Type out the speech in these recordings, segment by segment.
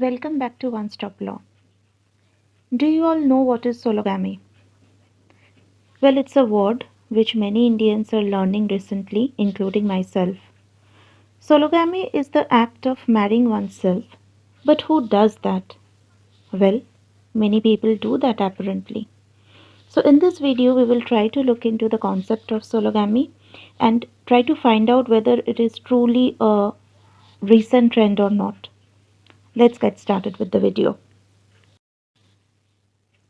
Welcome back to One Stop Law. Do you all know what is sologamy? Well, it's a word which many Indians are learning recently, including myself. Sologamy is the act of marrying oneself. But who does that? Well, many people do that apparently. So, in this video, we will try to look into the concept of sologamy and try to find out whether it is truly a recent trend or not. Let's get started with the video.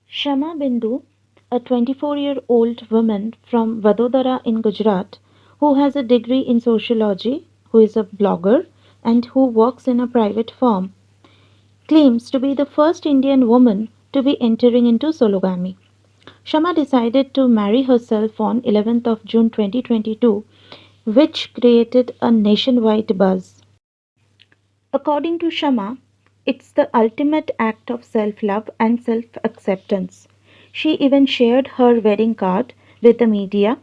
Shama Bindu, a 24-year-old woman from Vadodara in Gujarat who has a degree in sociology, who is a blogger, and who works in a private firm, claims to be the first Indian woman to be entering into sologamy. Shama decided to marry herself on 11th of June 2022, which created a nationwide buzz. According to Shama, it's the ultimate act of self love and self acceptance. She even shared her wedding card with the media.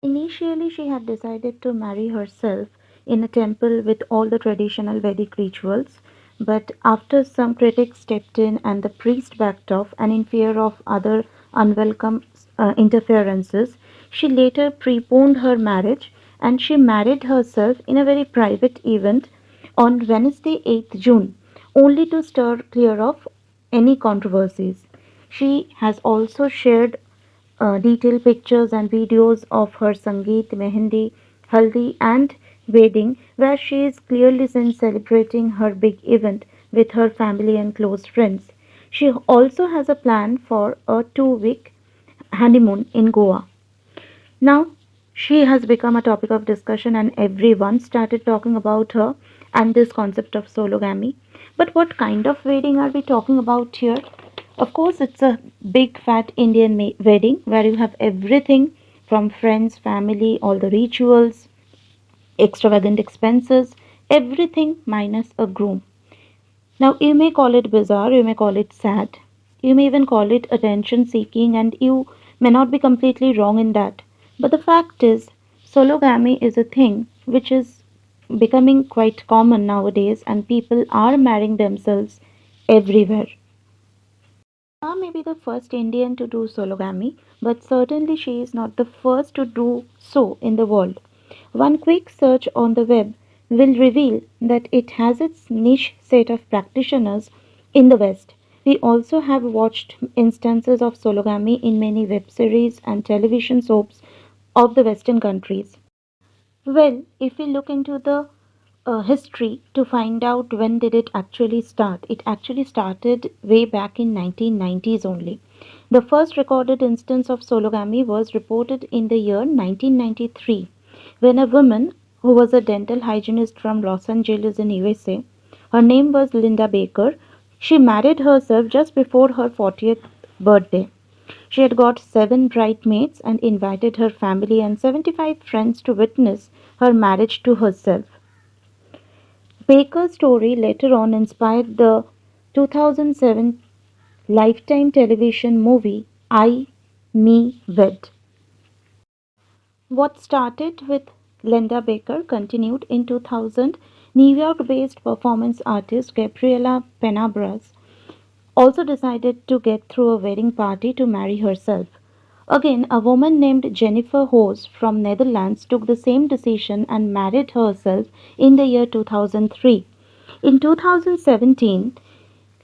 Initially, she had decided to marry herself in a temple with all the traditional Vedic rituals, but after some critics stepped in and the priest backed off, and in fear of other unwelcome interferences, she later preponed her marriage and she married herself in a very private event on Wednesday, 8th June, only to stir clear of any controversies. She has also shared detailed pictures and videos of her Sangeet, Mehendi, Haldi, and wedding, where she is clearly seen celebrating her big event with her family and close friends. She also has a plan for a 2 week honeymoon in Goa. Now, she has become a topic of discussion, and everyone started talking about her and this concept of sologamy. But what kind of wedding are we talking about here? Of course, it's a big fat Indian wedding where you have everything from friends, family, all the rituals, extravagant expenses, everything minus a groom. Now, you may call it bizarre, you may call it sad, you may even call it attention seeking, and you may not be completely wrong in that. But the fact is, sologamy is a thing which is becoming quite common nowadays, and people are marrying themselves everywhere. Shah may be the first Indian to do sologamy, but certainly she is not the first to do so in the world. One quick search on the web will reveal that it has its niche set of practitioners in the West. We also have watched instances of sologamy in many web series and television soaps of the Western countries. Well, if we look into the history to find out when did it actually start, it actually started way back in 1990s only. The first recorded instance of sologamy was reported in the year 1993 when a woman who was a dental hygienist from Los Angeles in USA, her name was Linda Baker, she married herself just before her 40th birthday. She had got 7 bridesmaids and invited her family and 75 friends to witness her marriage to herself. Baker's story later on inspired the 2007 Lifetime television movie I, Me, Wed. What started with Linda Baker continued in 2000. New York based performance artist Gabriela Penabras also decided to get through a wedding party to marry herself. Again, a woman named Jennifer Hoes from Netherlands took the same decision and married herself in the year 2003. In 2017,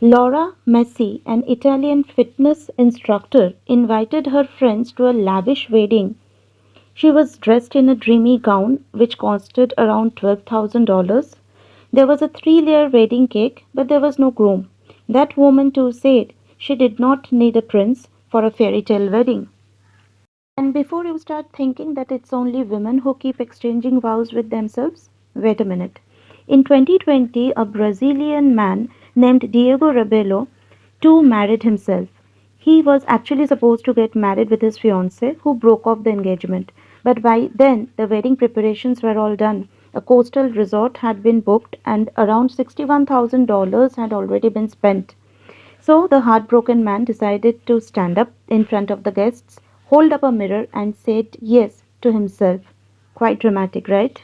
Laura Messi, an Italian fitness instructor, invited her friends to a lavish wedding. She was dressed in a dreamy gown which costed around $12,000. There was a 3 layer wedding cake, but there was no groom. That woman too said she did not need a prince for a fairy tale wedding. And before you start thinking that it's only women who keep exchanging vows with themselves, wait a minute. In 2020, a Brazilian man named Diego Rebelo too married himself. He was actually supposed to get married with his fiancée, who broke off the engagement. But by then, the wedding preparations were all done. A coastal resort had been booked, and around $61,000 had already been spent. So the heartbroken man decided to stand up in front of the guests, hold up a mirror, and said yes to himself. Quite dramatic, right?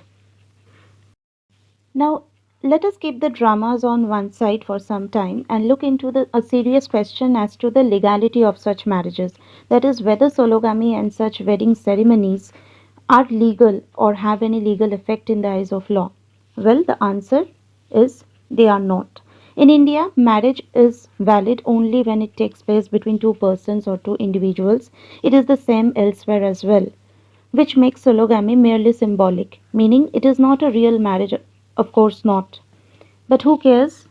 Now, let us keep the dramas on one side for some time and look into a serious question as to the legality of such marriages. That is, whether sologamy and such wedding ceremonies are legal or have any legal effect in the eyes of law. Well, the answer is they are not. In India, marriage is valid only when it takes place between two persons or two individuals. It is the same elsewhere as well, which makes sologamy merely symbolic, meaning it is not a real marriage. Of course not. But who cares?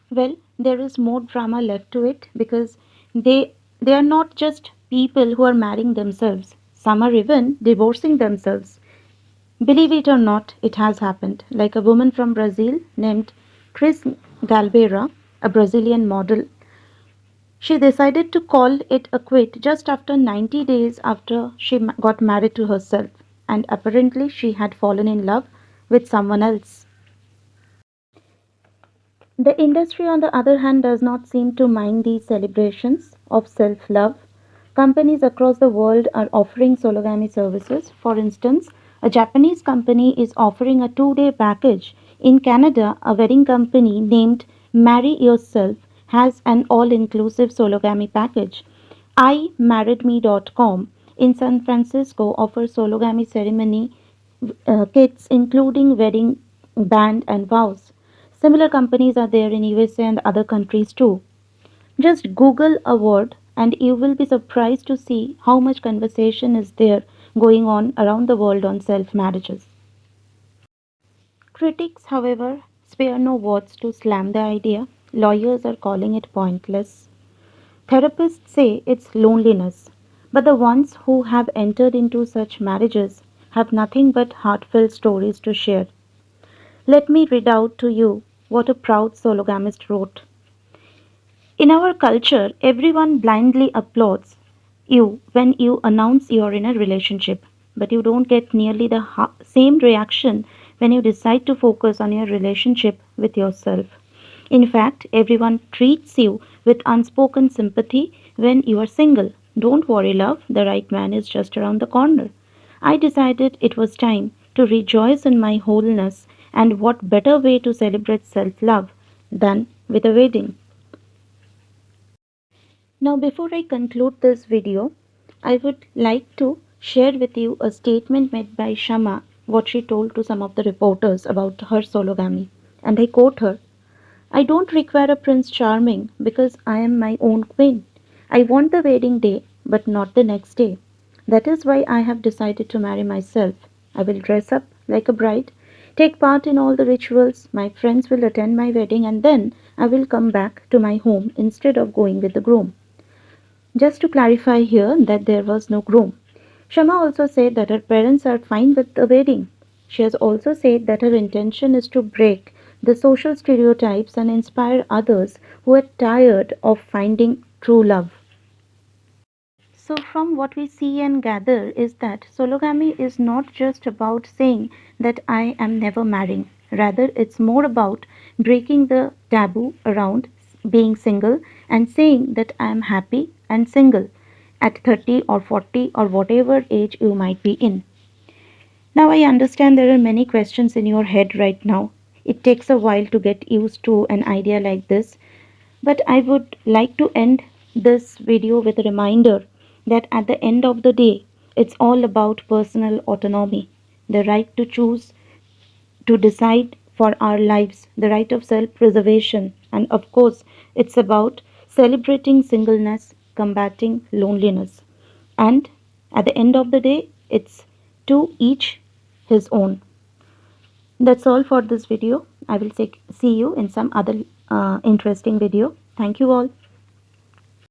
Well, there is more drama left to it because they are not just people who are marrying themselves. Some are even divorcing themselves. Believe it or not, it has happened. Like a woman from Brazil named Cris Galbeira, a Brazilian model. She decided to call it a quit just after 90 days after she got married to herself, and apparently she had fallen in love with someone else. The industry, on the other hand, does not seem to mind these celebrations of self love. Companies across the world are offering sologamy services. For instance, a Japanese company is offering a 2-day package. In Canada, a wedding company named Marry Yourself has an all inclusive sologamy package. IMarriedMe.com in San Francisco offers sologamy ceremony kits including wedding band and vows. Similar companies are there in USA and other countries too. Just Google a word and you will be surprised to see how much conversation is there going on around the world on self marriages. Critics, however, spare no words to slam the idea. Lawyers are calling it pointless. Therapists say it's loneliness. But the ones who have entered into such marriages have nothing but heartfelt stories to share. Let me read out to you what a proud sologamist wrote. In our culture, everyone blindly applauds you when you announce you're in a relationship, but you don't get nearly the same reaction when you decide to focus on your relationship with yourself. In fact, everyone treats you with unspoken sympathy when you are single. Don't worry, love, the right man is just around the corner. I decided it was time to rejoice in my wholeness, and what better way to celebrate self love than with a wedding? Now, before I conclude this video, I would like to share with you a statement made by Shama, what she told to some of the reporters about her sologamy. And I quote her: I don't require a Prince Charming because I am my own queen. I want the wedding day, but not the next day. That is why I have decided to marry myself. I will dress up like a bride, take part in all the rituals, my friends will attend my wedding, and then I will come back to my home instead of going with the groom. Just to clarify here that there was no groom. Shama also said that her parents are fine with the wedding. She has also said that her intention is to break the social stereotypes and inspire others who are tired of finding true love. So, from what we see and gather, is that sologamy is not just about saying that I am never marrying. Rather, it's more about breaking the taboo around being single and saying that I am happy and single at 30 or 40 or whatever age you might be in. Now, I understand there are many questions in your head right now. It takes a while to get used to an idea like this, but I would like to end this video with a reminder that at the end of the day, it's all about personal autonomy, the right to choose, to decide for our lives, the right of self preservation, and of course, it's about celebrating singleness, combating loneliness. And at the end of the day, it's to each his own. That's all for this video. I will see you in some other interesting video. Thank you all.